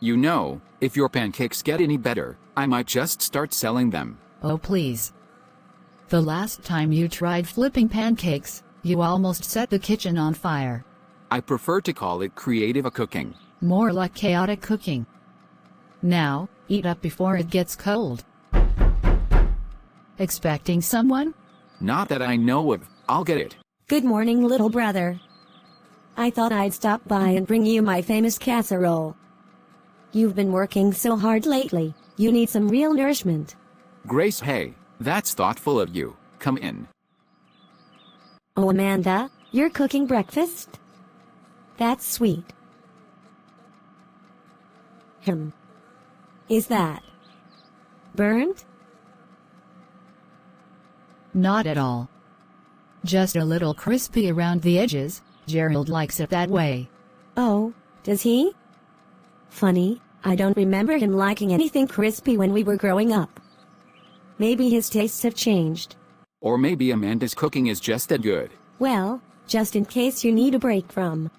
You know, if your pancakes get any better, I might just start selling them. Oh please. The last time you tried flipping pancakes, you almost set the kitchen on fire. I prefer to call it creative cooking. More like chaotic cooking. Now, eat up before it gets cold. Expecting someone? Not that I know of. I'll get it. Good morning, little brother. I thought I'd stop by and bring you my famous casserole. You've been working so hard lately, you need some real nourishment. Grace, hey, that's thoughtful of you. Come in. Oh, Amanda, you're cooking breakfast? That's sweet. Is that burnt? Not at all. Just a little crispy around the edges. Gerald likes it that way. Oh, does he? Funny, I don't remember him liking anything crispy when we were growing up. Maybe his tastes have changed. Or maybe Amanda's cooking is just that good. Well, just in case you need a break from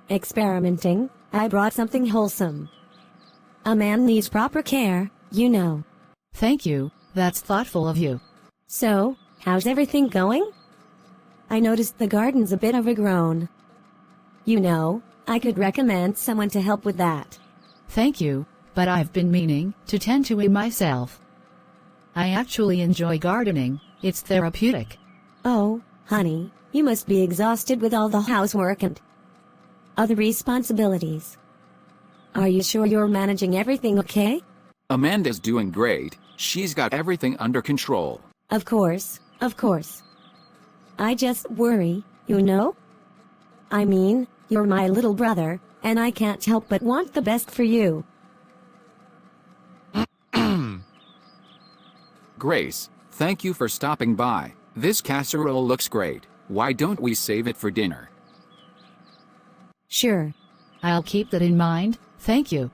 experimenting, I brought something wholesome. A man needs proper care, you know. Thank you, that's thoughtful of you. So, how's everything going? I noticed the garden's a bit overgrown. You know, I could recommend someone to help with that. Thank you, but I've been meaning to tend to it myself. I actually enjoy gardening, it's therapeutic. Oh, honey, you must be exhausted with all the housework and other responsibilities. Are you sure you're managing everything okay? Amanda's doing great. She's got everything under control. Of course, of course. I just worry, you know? I mean, you're my little brother, and I can't help but want the best for you. Grace, thank you for stopping by. This casserole looks great. Why don't we save it for dinner? Sure. I'll keep that in mind, thank you.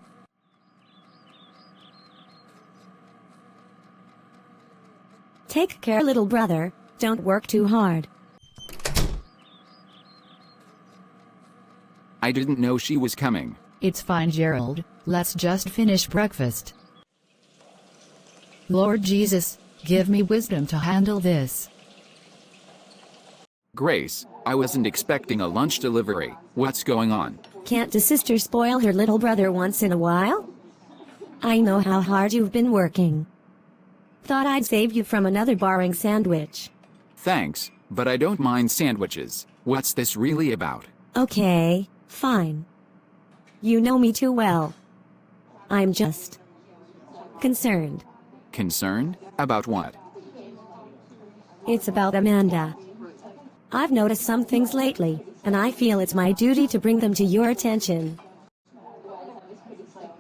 Take care, little brother. Don't work too hard. I didn't know she was coming. It's fine, Gerald, let's just finish breakfast. Lord Jesus, give me wisdom to handle this. Grace, I wasn't expecting a lunch delivery. What's going on? Can't a sister spoil her little brother once in a while? I know how hard you've been working. Thought I'd save you from another boring sandwich. Thanks, but I don't mind sandwiches. What's this really about? Okay, fine. You know me too well. I'm just concerned. Concerned? About what? It's about Amanda. I've noticed some things lately, and I feel it's my duty to bring them to your attention.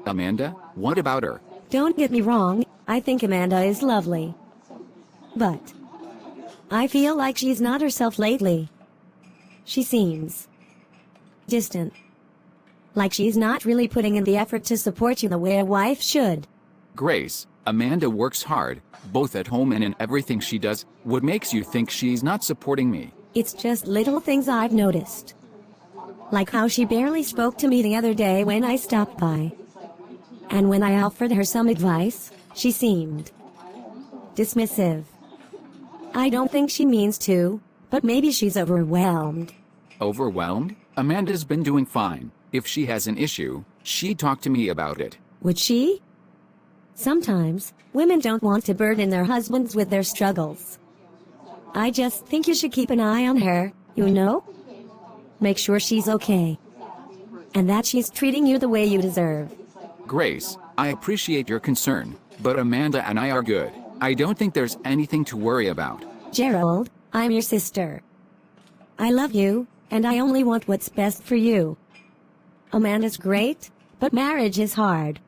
Amanda? What about her? Don't get me wrong, I think Amanda is lovely. But I feel like she's not herself lately. She seems distant. Like she's not really putting in the effort to support you the way a wife should. Grace, Amanda works hard, both at home and in everything she does. What makes you think she's not supporting me? It's just little things I've noticed. Like how she barely spoke to me the other day when I stopped by. And when I offered her some advice, she seemed dismissive. I don't think she means to, but maybe she's overwhelmed. Overwhelmed? Amanda's been doing fine. If she has an issue, she'd talk to me about it. Would she? Sometimes, women don't want to burden their husbands with their struggles. I just think you should keep an eye on her, you know? Make sure she's okay. And that she's treating you the way you deserve. Grace, I appreciate your concern, but Amanda and I are good. I don't think there's anything to worry about. Gerald, I'm your sister. I love you, and I only want what's best for you. Amanda's great, but marriage is hard.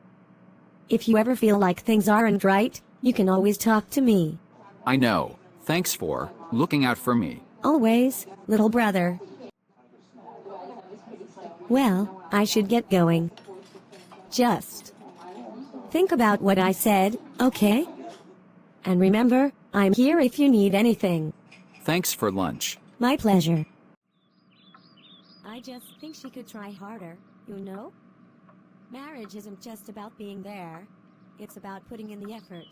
If you ever feel like things aren't right, you can always talk to me. I know. Thanks for looking out for me. Always, little brother. Well, I should get going. Just think about what I said, okay? And remember, I'm here if you need anything. Thanks for lunch. My pleasure. I just think she could try harder, you know? Marriage isn't just about being there. It's about putting in the effort.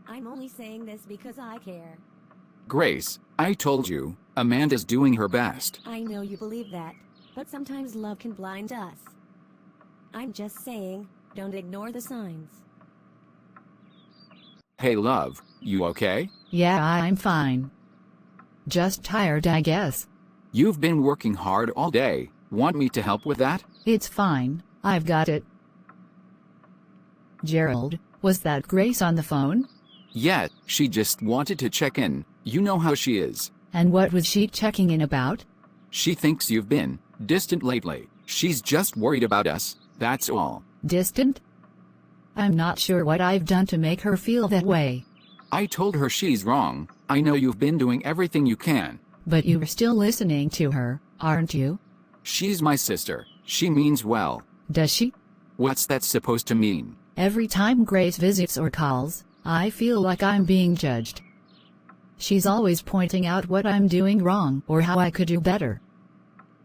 I'm only saying this because I care. Grace, I told you, Amanda's doing her best. I know you believe that, but sometimes love can blind us. I'm just saying, don't ignore the signs. Hey love, you okay? Yeah, I'm fine. Just tired, I guess. You've been working hard all day. Want me to help with that? It's fine, I've got it. Gerald, was that Grace on the phone? Yeah, she just wanted to check in. You know how she is. And what was she checking in about? She thinks you've been distant lately. She's just worried about us, that's all. Distant? I'm not sure what I've done to make her feel that way. I told her she's wrong. I know you've been doing everything you can. But you're still listening to her, aren't you? She's my sister. She means well. Does she? What's that supposed to mean? Every time Grace visits or calls, I feel like I'm being judged. She's always pointing out what I'm doing wrong or how I could do better.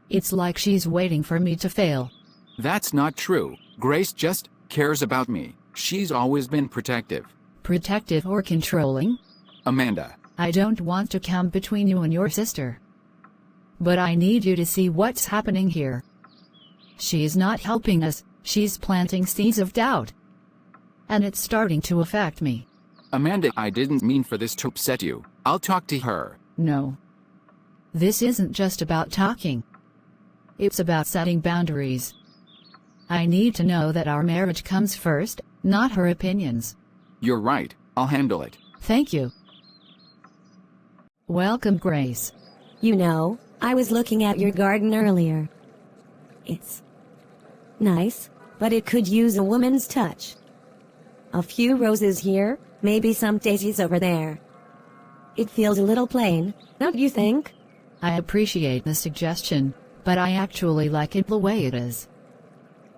It's like she's waiting for me to fail. That's not true. Grace just cares about me. She's always been protective. Protective or controlling? Amanda. I don't want to come between you and your sister. But I need you to see what's happening here. She's not helping us, she's planting seeds of doubt. And it's starting to affect me. Amanda, I didn't mean for this to upset you. I'll talk to her. No. This isn't just about talking. It's about setting boundaries. I need to know that our marriage comes first, not her opinions. You're right. I'll handle it. Thank you. Welcome, Grace. You know, I was looking at your garden earlier. It's nice, but it could use a woman's touch. A few roses here, maybe some daisies over there. It feels a little plain, don't you think? I appreciate the suggestion, but I actually like it the way it is.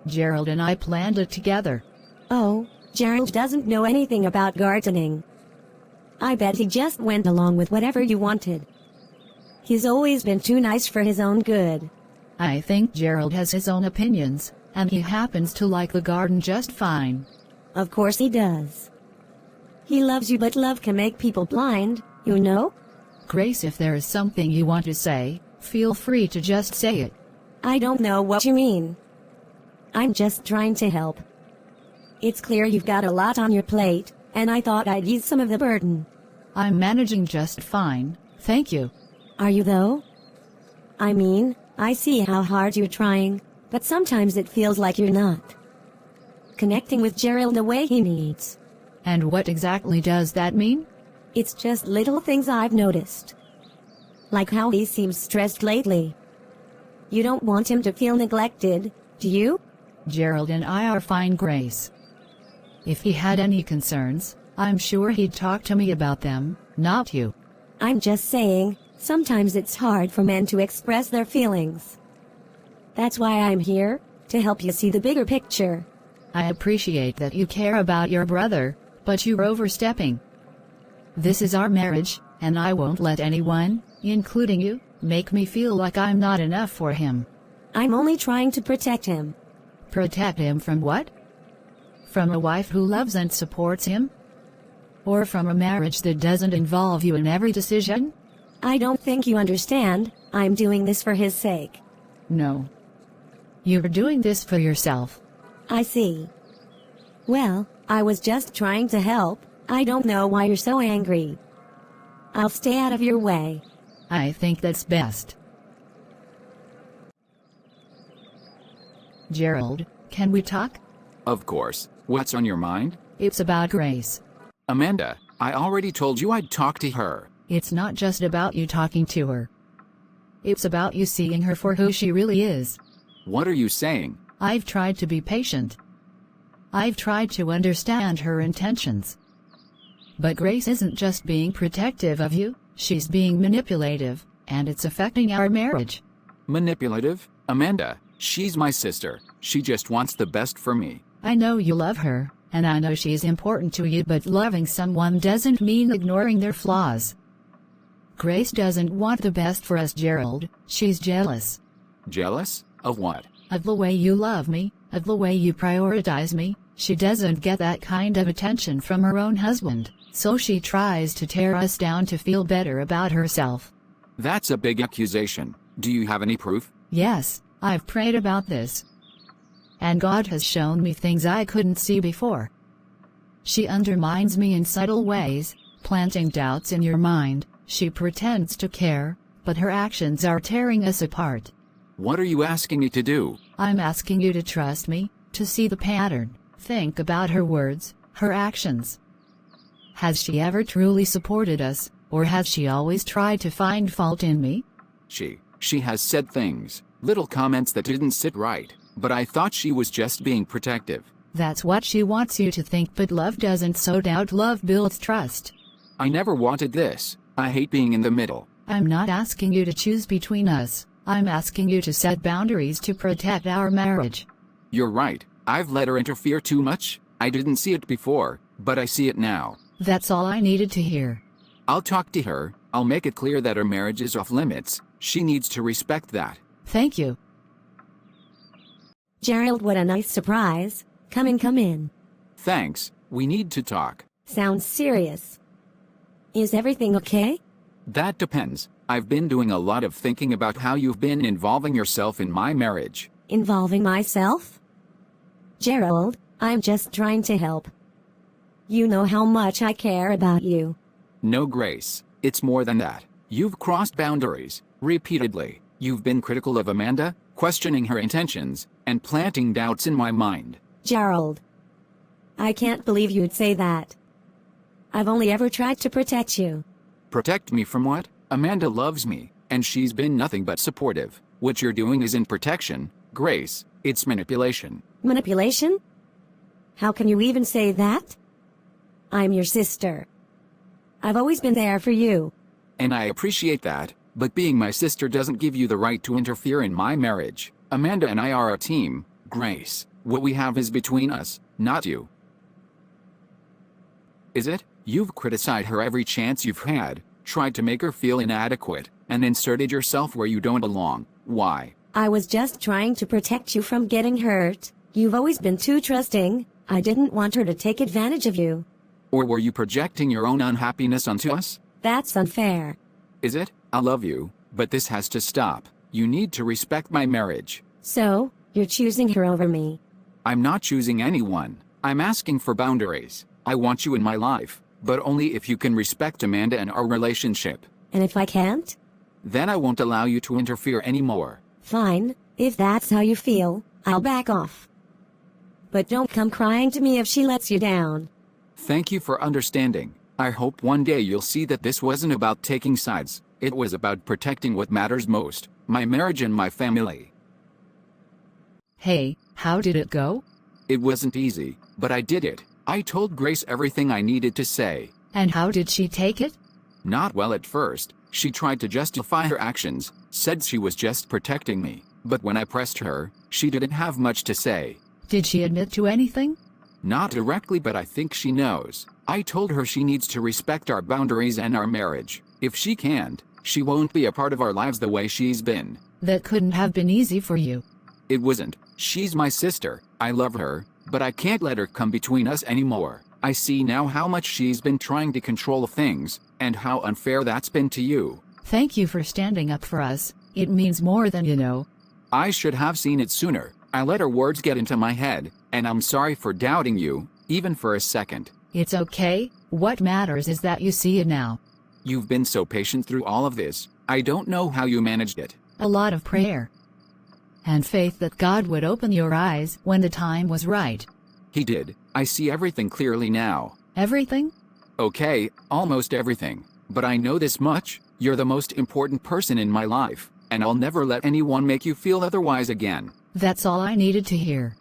Gerald and I planned it together. Oh, Gerald doesn't know anything about gardening. I bet he just went along with whatever you wanted. He's always been too nice for his own good. I think Gerald has his own opinions, and he happens to like the garden just fine. Of course he does. He loves you, but love can make people blind, you know? Grace, if there is something you want to say, feel free to just say it. I don't know what you mean. I'm just trying to help. It's clear you've got a lot on your plate, and I thought I'd ease some of the burden. I'm managing just fine, thank you. Are you though? I mean, I see how hard you're trying, but sometimes it feels like you're not connecting with Gerald the way he needs. And what exactly does that mean? It's just little things I've noticed. Like how he seems stressed lately. You don't want him to feel neglected, do you? Gerald and I are fine, Grace. If he had any concerns, I'm sure he'd talk to me about them, not you. I'm just saying, sometimes it's hard for men to express their feelings. That's why I'm here, to help you see the bigger picture. I appreciate that you care about your brother, but you're overstepping. This is our marriage, and I won't let anyone, including you, make me feel like I'm not enough for him. I'm only trying to protect him. Protect him from what? From a wife who loves and supports him? Or from a marriage that doesn't involve you in every decision? I don't think you understand, I'm doing this for his sake. No. You're doing this for yourself. I see. Well, I was just trying to help. I don't know why you're so angry. I'll stay out of your way. I think that's best. Gerald, can we talk? Of course. What's on your mind? It's about Grace. Amanda, I already told you I'd talk to her. It's not just about you talking to her. It's about you seeing her for who she really is. What are you saying? I've tried to be patient. I've tried to understand her intentions. But Grace isn't just being protective of you, she's being manipulative, and it's affecting our marriage. Manipulative? Amanda, she's my sister. She just wants the best for me. I know you love her, and I know she's important to you, but loving someone doesn't mean ignoring their flaws. Grace doesn't want the best for us, Gerald. She's jealous. Jealous? Of what? Of the way you love me, of the way you prioritize me. She doesn't get that kind of attention from her own husband, so she tries to tear us down to feel better about herself. That's a big accusation. Do you have any proof? Yes, I've prayed about this. And God has shown me things I couldn't see before. She undermines me in subtle ways, planting doubts in your mind. She pretends to care, but her actions are tearing us apart. What are you asking me to do? I'm asking you to trust me, to see the pattern. Think about her words, her actions. Has she ever truly supported us, or has she always tried to find fault in me? She has said things, little comments that didn't sit right, but I thought she was just being protective. That's what she wants you to think, but love doesn't sow doubt. Love builds trust. I never wanted this. I hate being in the middle. I'm not asking you to choose between us. I'm asking you to set boundaries to protect our marriage. You're right. I've let her interfere too much. I didn't see it before, but I see it now. That's all I needed to hear. I'll talk to her. I'll make it clear that her marriage is off limits. She needs to respect that. Thank you. Gerald, what a nice surprise. Come in. Thanks. We need to talk. Sounds serious. Is everything okay? That depends. I've been doing a lot of thinking about how you've been involving yourself in my marriage. Involving myself? Gerald, I'm just trying to help. You know how much I care about you. No, Grace. It's more than that. You've crossed boundaries, repeatedly. You've been critical of Amanda, questioning her intentions, and planting doubts in my mind. Gerald, I can't believe you'd say that. I've only ever tried to protect you. Protect me from what? Amanda loves me, and she's been nothing but supportive. What you're doing isn't protection, Grace. It's manipulation. Manipulation? How can you even say that? I'm your sister. I've always been there for you. And I appreciate that, but being my sister doesn't give you the right to interfere in my marriage. Amanda and I are a team, Grace. What we have is between us, not you. Is it? You've criticized her every chance you've had, tried to make her feel inadequate, and inserted yourself where you don't belong. Why? I was just trying to protect you from getting hurt. You've always been too trusting. I didn't want her to take advantage of you. Or were you projecting your own unhappiness onto us? That's unfair. Is it? I love you, but this has to stop. You need to respect my marriage. So, you're choosing her over me. I'm not choosing anyone. I'm asking for boundaries. I want you in my life, but only if you can respect Amanda and our relationship. And if I can't? Then I won't allow you to interfere anymore. Fine, if that's how you feel, I'll back off. But don't come crying to me if she lets you down. Thank you for understanding. I hope one day you'll see that this wasn't about taking sides. It was about protecting what matters most, my marriage and my family. Hey, how did it go? It wasn't easy, but I did it. I told Grace everything I needed to say. And how did she take it? Not well at first. She tried to justify her actions, said she was just protecting me. But when I pressed her, she didn't have much to say. Did she admit to anything? Not directly, but I think she knows. I told her she needs to respect our boundaries and our marriage. If she can't, she won't be a part of our lives the way she's been. That couldn't have been easy for you. It wasn't. She's my sister. I love her, but I can't let her come between us anymore. I see now how much she's been trying to control things, and how unfair that's been to you. Thank you for standing up for us. It means more than you know. I should have seen it sooner. I let her words get into my head, and I'm sorry for doubting you, even for a second. It's okay. What matters is that you see it now. You've been so patient through all of this. I don't know how you managed it. A lot of prayer. And faith that God would open your eyes when the time was right. He did. I see everything clearly now. Everything? Okay, almost everything. But I know this much. You're the most important person in my life, and I'll never let anyone make you feel otherwise again. That's all I needed to hear.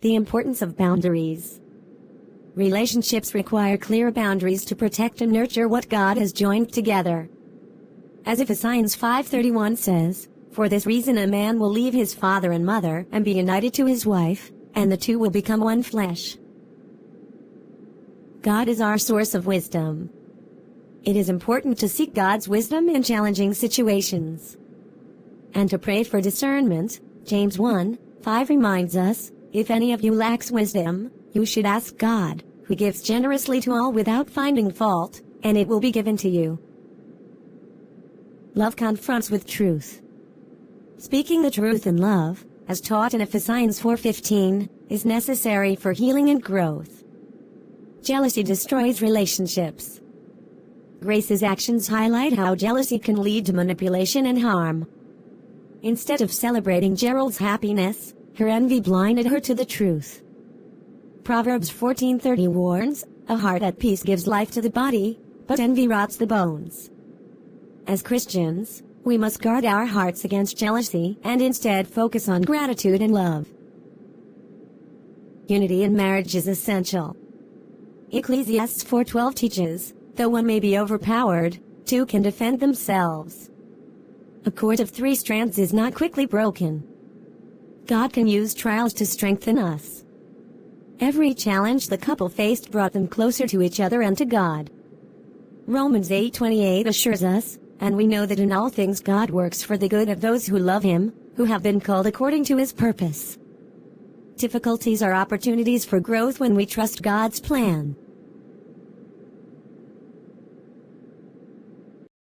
The importance of boundaries. Relationships require clear boundaries to protect and nurture what God has joined together. As Ephesians 5:31 says, "For this reason a man will leave his father and mother and be united to his wife, and the two will become one flesh." God is our source of wisdom. It is important to seek God's wisdom in challenging situations, and to pray for discernment. James 1, 5 reminds us, if any of you lacks wisdom, you should ask God, who gives generously to all without finding fault, and it will be given to you. Love confronts with truth. Speaking the truth in love, as taught in Ephesians 4:15, is necessary for healing and growth. Jealousy destroys relationships. Grace's actions highlight how jealousy can lead to manipulation and harm. Instead of celebrating Gerald's happiness, her envy blinded her to the truth. Proverbs 14:30 warns, "A heart at peace gives life to the body, but envy rots the bones." As Christians, we must guard our hearts against jealousy and instead focus on gratitude and love. Unity in marriage is essential. Ecclesiastes 4:12 teaches, "Though one may be overpowered, two can defend themselves." A cord of 3 strands is not quickly broken. God can use trials to strengthen us. Every challenge the couple faced brought them closer to each other and to God. Romans 8:28 assures us, "And we know that in all things God works for the good of those who love Him, who have been called according to His purpose." Difficulties are opportunities for growth when we trust God's plan.